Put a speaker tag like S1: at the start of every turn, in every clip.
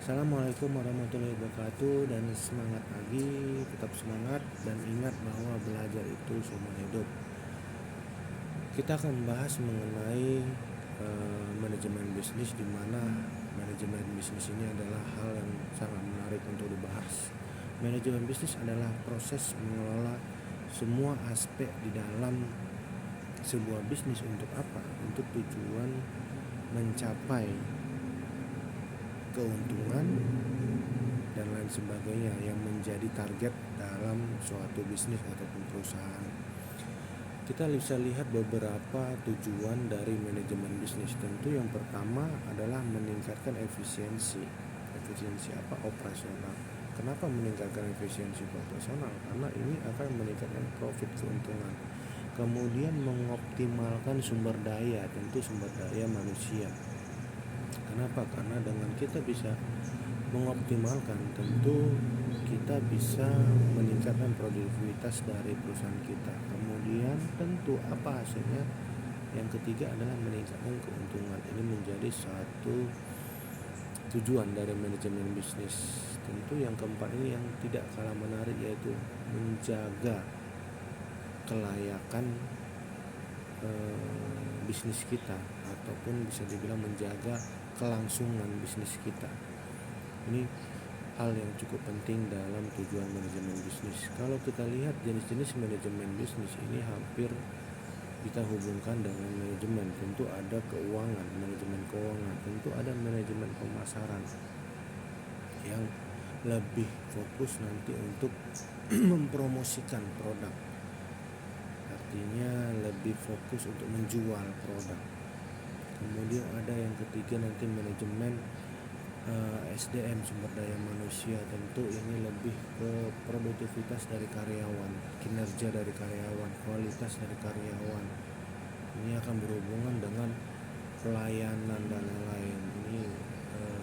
S1: Assalamualaikum warahmatullahi wabarakatuh dan semangat pagi, tetap semangat dan ingat bahwa belajar itu seumur hidup. Kita akan membahas mengenai manajemen bisnis, di mana manajemen bisnis ini adalah hal yang sangat menarik untuk dibahas. Manajemen bisnis adalah proses mengelola semua aspek di dalam sebuah bisnis. Untuk apa? Untuk tujuan mencapai keuntungan dan lain sebagainya yang menjadi target dalam suatu bisnis ataupun perusahaan. Kita bisa lihat beberapa tujuan dari manajemen bisnis. Tentu yang pertama adalah meningkatkan efisiensi. Efisiensi apa? Operasional. Kenapa meningkatkan efisiensi operasional? Karena ini akan meningkatkan profit, keuntungan. Kemudian mengoptimalkan sumber daya, tentu sumber daya manusia. Kenapa? Karena dengan kita bisa mengoptimalkan, tentu kita bisa meningkatkan produktivitas dari perusahaan kita. Kemudian tentu apa hasilnya? Yang ketiga adalah meningkatkan keuntungan. Ini menjadi satu tujuan dari manajemen bisnis. Tentu yang keempat ini yang tidak kalah menarik, yaitu menjaga kelayakan bisnis kita, ataupun bisa dibilang menjaga kelangsungan bisnis kita. Ini hal yang cukup penting dalam tujuan manajemen bisnis. Kalau kita lihat jenis-jenis manajemen bisnis ini hampir kita hubungkan dengan manajemen. Tentu ada keuangan, manajemen keuangan, tentu ada manajemen pemasaran yang lebih fokus nanti untuk mempromosikan produk. Artinya lebih fokus untuk menjual produk. Kemudian ada yang ketiga nanti manajemen SDM, sumber daya manusia. Tentu ini lebih ke produktivitas dari karyawan, kinerja dari karyawan, kualitas dari karyawan. Ini akan berhubungan dengan pelayanan dan lain-lain. Ini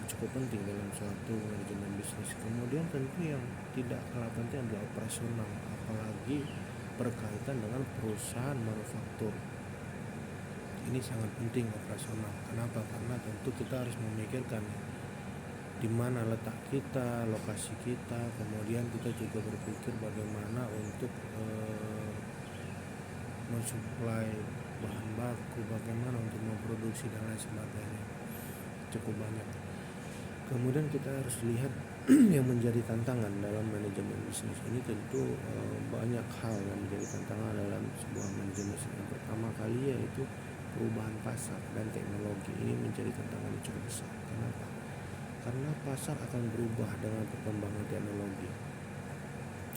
S1: cukup penting dalam suatu manajemen bisnis. Kemudian tentu yang tidak kalah penting adalah operasional, apalagi berkaitan dengan perusahaan manufaktur. Ini sangat penting operasional. Kenapa? Karena tentu kita harus memikirkan di mana letak kita, lokasi kita. Kemudian kita juga berpikir bagaimana untuk mensuplai bahan baku, bagaimana untuk memproduksi dan lain sebagainya. Cukup banyak. Kemudian kita harus lihat yang menjadi tantangan dalam manajemen bisnis ini. Tentu banyak hal yang menjadi tantangan dalam sebuah manajemen bisnis. Yang pertama kali yaitu perubahan pasar dan teknologi. Ini menjadi tantangan yang cukup besar. Kenapa? Karena pasar akan berubah dengan perkembangan teknologi.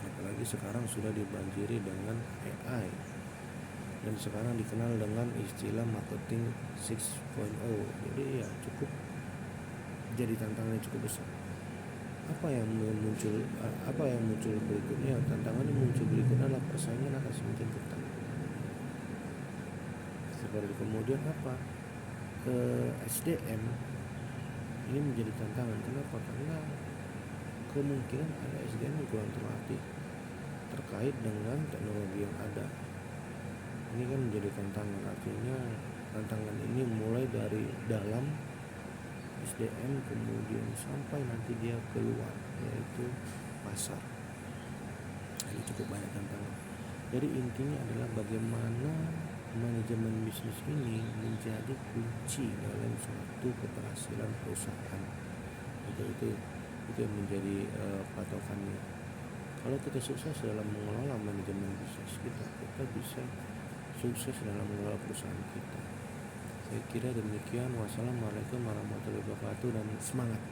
S1: Apalagi sekarang sudah dibanjiri dengan AI, dan sekarang dikenal dengan istilah marketing 6.0. Jadi ya cukup jadi tantangan yang cukup besar. Apa yang muncul berikutnya? Tantangan yang muncul berikutnya adalah persaingan akan semakin ketat. Seperti kemudian apa? SDM ini menjadi tantangan. Kenapa? Karena kemungkinan ada SDM yang kurang terlatih terkait dengan teknologi yang ada. Ini kan menjadi tantangan. Artinya tantangan ini mulai dari dalam SDM, kemudian sampai nanti dia keluar, yaitu pasar. Ini cukup banyak tantangan. Jadi intinya adalah bagaimana manajemen bisnis ini menjadi kunci dalam suatu keberhasilan perusahaan. Itu yang menjadi patokannya. Kalau kita sukses dalam mengelola manajemen bisnis kita bisa sukses dalam mengelola perusahaan kita. Saya kira demikian. Wassalamualaikum warahmatullahi wabarakatuh dan semangat.